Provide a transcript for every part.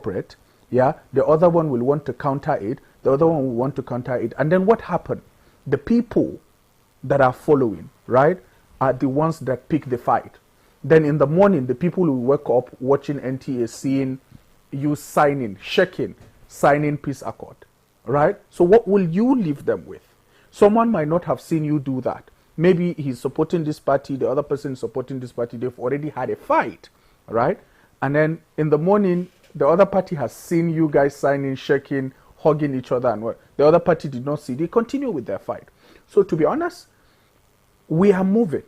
cooperate, yeah, the other one will want to counter it, the other one will want to counter it. And then what happened? The people that are following, right, are the ones that pick the fight. Then in the morning, the people who wake up watching NTA, seeing you signing peace accord, right? So what will you leave them with? Someone might not have seen you do that. Maybe he's supporting this party, the other person is supporting this party. They've already had a fight, right? And then in the morning, the other party has seen you guys signing, shaking, hugging each other, and what the other party did not see. They continue with their fight. So to be honest, we are moving.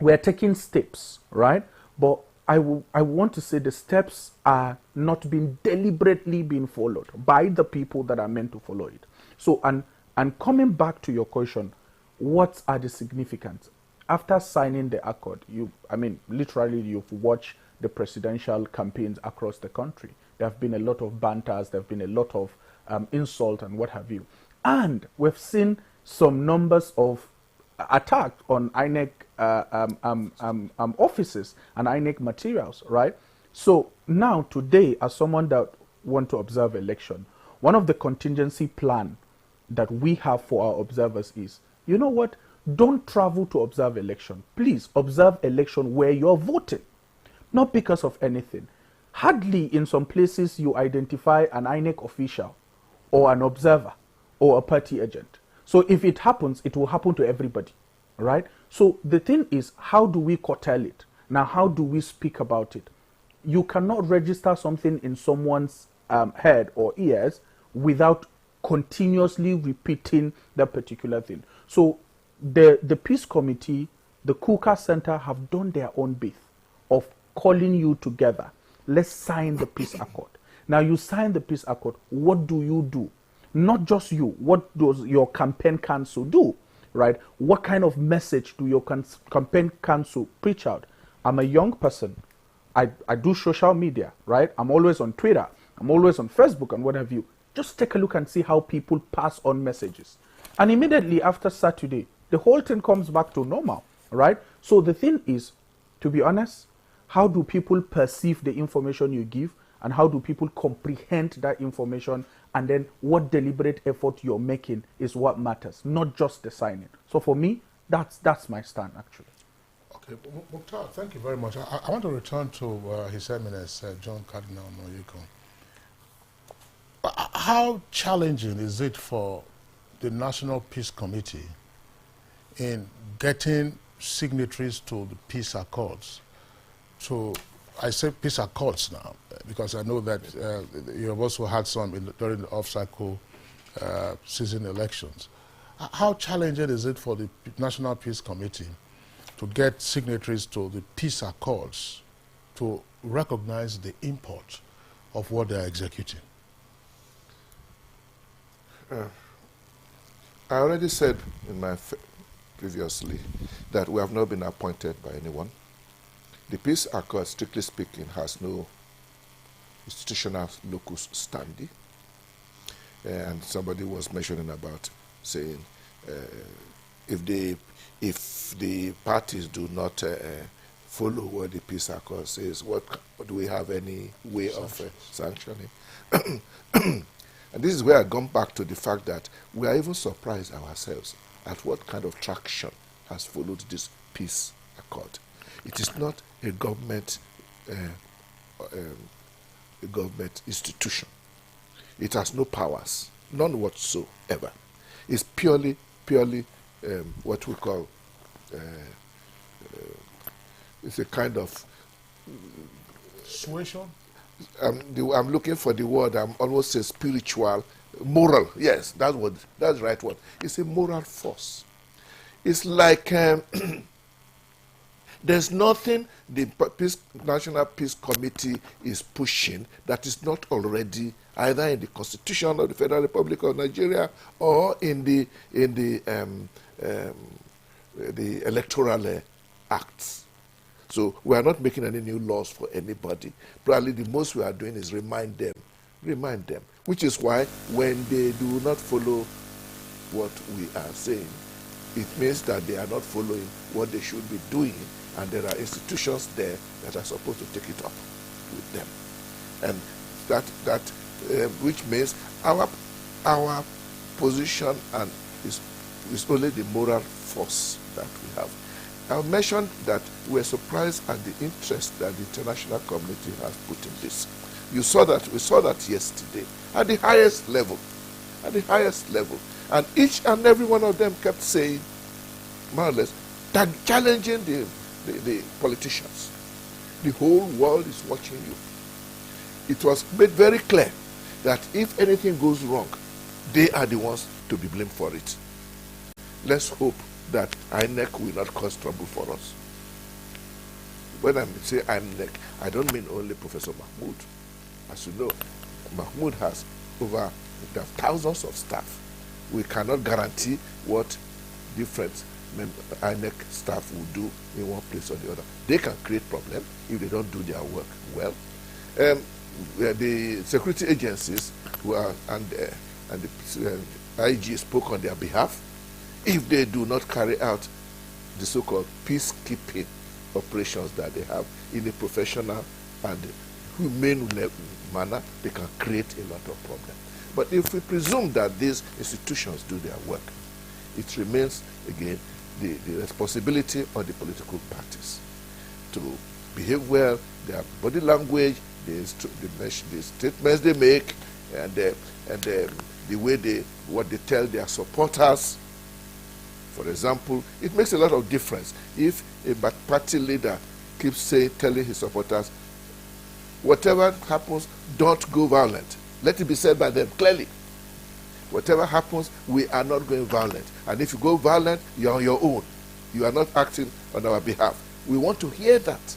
We are taking steps, right? But I want to say the steps are not being deliberately being followed by the people that are meant to follow it. So, and coming back to your question, what are the significance? After signing the accord, literally you've watched the presidential campaigns across the country. There have been a lot of banters, there have been a lot of insult and what have you. And we've seen some numbers of attacks on INEC offices and INEC materials, right? So now today, as someone that want to observe election, one of the contingency plan that we have for our observers is, you know what? Don't travel to observe election. Please observe election where you're voting, not because of anything. Hardly in some places you identify an INEC official or an observer or a party agent. So if it happens, it will happen to everybody, right? So the thing is, how do we curtail it? Now, how do we speak about it? You cannot register something in someone's head or ears without continuously repeating that particular thing. So the Peace Committee, the Kuka Center have done their own bit of calling you together. Let's sign the peace accord. Now you sign the peace accord. What do you do? Not just you. What does your campaign council do? Right? What kind of message do your campaign council preach out? I'm a young person. I do social media, right? I'm always on Twitter. I'm always on Facebook and what have you. Just take a look and see how people pass on messages. And immediately after Saturday, the whole thing comes back to normal, right? So the thing is, to be honest, how do people perceive the information you give, and how do people comprehend that information, and then what deliberate effort you're making is what matters, not just the signing. So for me, that's my stand, actually. Okay, Mukhtar, thank you very much. I want to return to His Eminence John Cardinal Nwoyeko. How challenging is it for the National Peace Committee in getting signatories to the peace accords? I say peace accords now because I know that you have also had some during the off-cycle season elections. How challenging is it for the National Peace Committee to get signatories to the peace accords to recognize the import of what they are executing? I already said in my previously that we have not been appointed by anyone. The peace accord, strictly speaking, has no institutional locus standi. And somebody was mentioning about saying if the parties do not follow what the peace accord says, do we have any way of sanctioning? And this is where I come back to the fact that we are even surprised ourselves at what kind of traction has followed this peace accord. It is not a government institution. It has no powers, none whatsoever. It's purely what we call it's a kind of Suasion? I'm looking for the word. I'm almost say spiritual, moral. Yes, that's the right word. It's a moral force. It's like there's nothing the National Peace Committee is pushing that is not already either in the Constitution of the Federal Republic of Nigeria or in the electoral acts. So we are not making any new laws for anybody. Probably the most we are doing is remind them, which is why when they do not follow what we are saying, it means that they are not following what they should be doing, and there are institutions there that are supposed to take it up with them. And which means our position and is only the moral force that we have. I mentioned that we're surprised at the interest that the international community has put in this. We saw that yesterday at the highest level, and each and every one of them kept saying, more or less, that challenging the politicians. The whole world is watching you. It was made very clear that if anything goes wrong, they are the ones to be blamed for it. Let's hope that INEC will not cause trouble for us. When I say INEC, I don't mean only Professor Mahmoud. As you know, Mahmoud has over thousands of staff. We cannot guarantee what different INEC staff will do in one place or the other. They can create problems if they don't do their work well. The security agencies and the IG spoke on their behalf. If they do not carry out the so-called peacekeeping operations that they have in a professional and humane manner, they can create a lot of problems. But if we presume that these institutions do their work, it remains, again, the responsibility of the political parties to behave well, their body language, the statements they make, and the way what they tell their supporters. For example, it makes a lot of difference if a party leader keeps telling his supporters, whatever happens, don't go violent. Let it be said by them clearly. Whatever happens, we are not going violent. And if you go violent, you're on your own. You are not acting on our behalf. We want to hear that.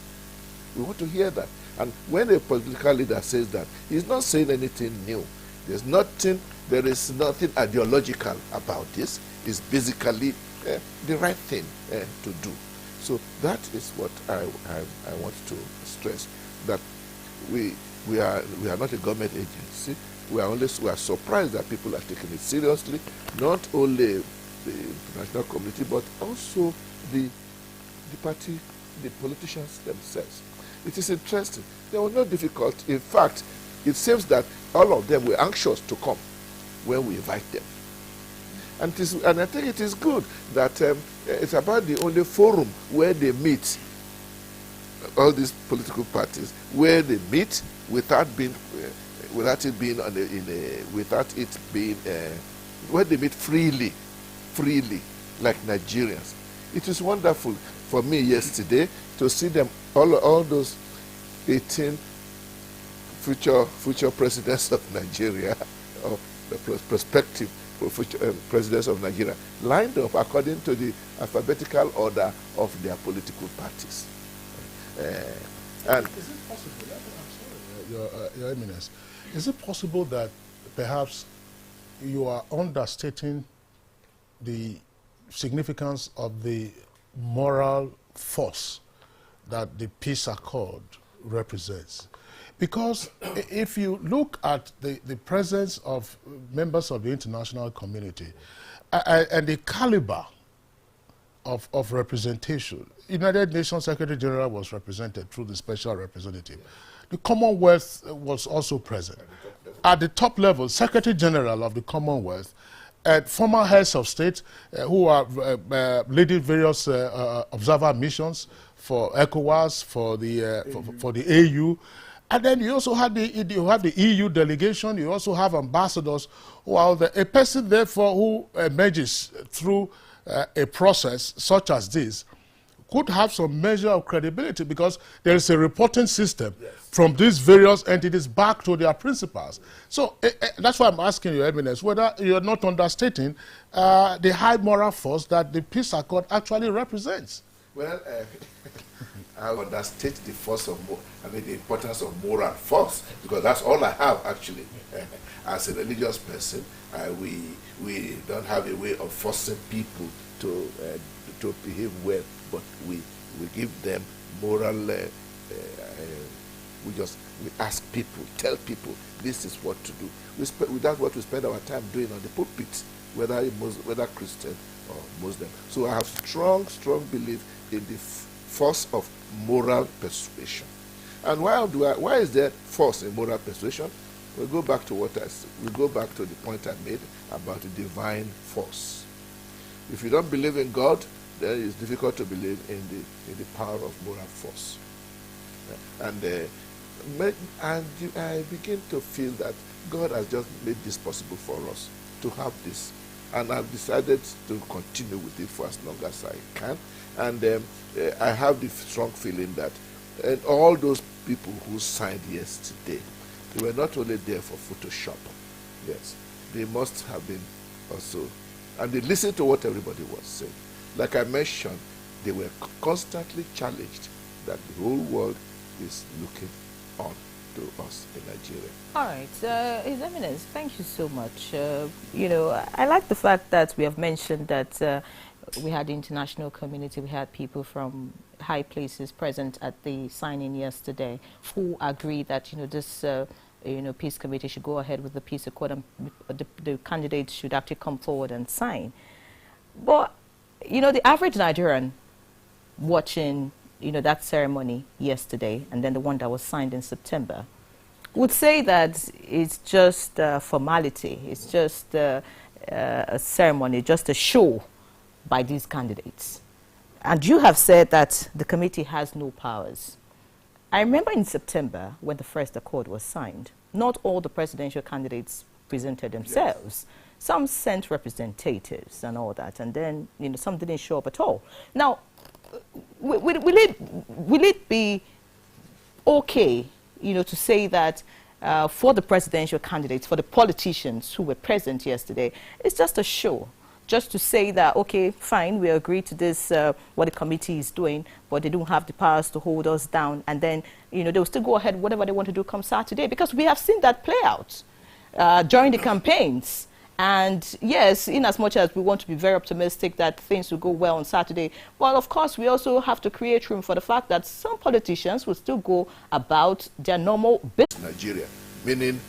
We want to hear that. And when a political leader says that, he's not saying anything new. There is nothing ideological about this. It's basically the right thing to do. So that is what I want to stress, that we are not a government agency. We are surprised that people are taking it seriously, not only the international community, but also the party, the politicians themselves. It is interesting. There was no difficulty. In fact, it seems that all of them were anxious to come when we invite them. And I think it is good that it's about the only forum where they meet, all these political parties, where they meet where they meet freely, like Nigerians. It is wonderful for me yesterday to see them, all those 18 future presidents of Nigeria, or the prospective presidents of Nigeria, lined up according to the alphabetical order of their political parties. And is it possible? I'm sorry, Your Eminence. Is it possible that perhaps you are understating the significance of the moral force that the peace accord represents? Because if you look at the presence of members of the international community and the caliber of representation, United Nations Secretary General was represented through the special representative. The Commonwealth was also present. At the top level, Secretary General of the Commonwealth, former heads of state who are leading various observer missions for ECOWAS, for the AU. And then you also have the EU delegation. You also have ambassadors who are there. A person, therefore, who emerges through a process such as this could have some measure of credibility because there is a reporting system from these various entities back to their principals. So that's why I'm asking Your Eminence whether you're not understating the high moral force that the peace accord actually represents. Well, I understate the the importance of moral force, because that's all I have actually. As a religious person, we don't have a way of forcing people to behave well, but we give them moral. We ask people, tell people this is what to do. That's what we spend our time doing on the pulpit, whether Christian or Muslim. So I have strong belief in the force of moral persuasion. And why is there force in moral persuasion? We go back to we go back to the point I made about the divine force. If you don't believe in God, then it's difficult to believe in the power of moral force. I begin to feel that God has just made this possible for us to have this. And I've decided to continue with it for as long as I can. And I have the strong feeling that all those people who signed yesterday, they were not only there for Photoshop. Yes, they must have been also, and they listened to what everybody was saying. Like I mentioned, they were constantly challenged that the whole world is looking on to us in Nigeria. All right, His Eminence, thank you so much. You know, I like the fact that we have mentioned that we had the international community, we had people from high places present at the signing yesterday who agreed that, you know, this peace committee should go ahead with the peace accord and the candidates should actually come forward and sign. But, you know, the average Nigerian watching, you know, that ceremony yesterday and then the one that was signed in September would say that it's just a formality, it's just a ceremony, just a show by these candidates. And you have said that the committee has no powers. I remember in September when the first accord was signed, not all the presidential candidates presented themselves. Yes. Some sent representatives and all that, and then, you know, some didn't show up at all. Now, will it be okay, you know, to say that for the presidential candidates, for the politicians who were present yesterday, it's just a show? Just to say that, okay, fine, we agree to this, what the committee is doing, but they don't have the powers to hold us down. And then, you know, they'll still go ahead, whatever they want to do come Saturday. Because we have seen that play out during the campaigns. And yes, in as much as we want to be very optimistic that things will go well on Saturday, well, of course, we also have to create room for the fact that some politicians will still go about their normal business. Nigeria, meaning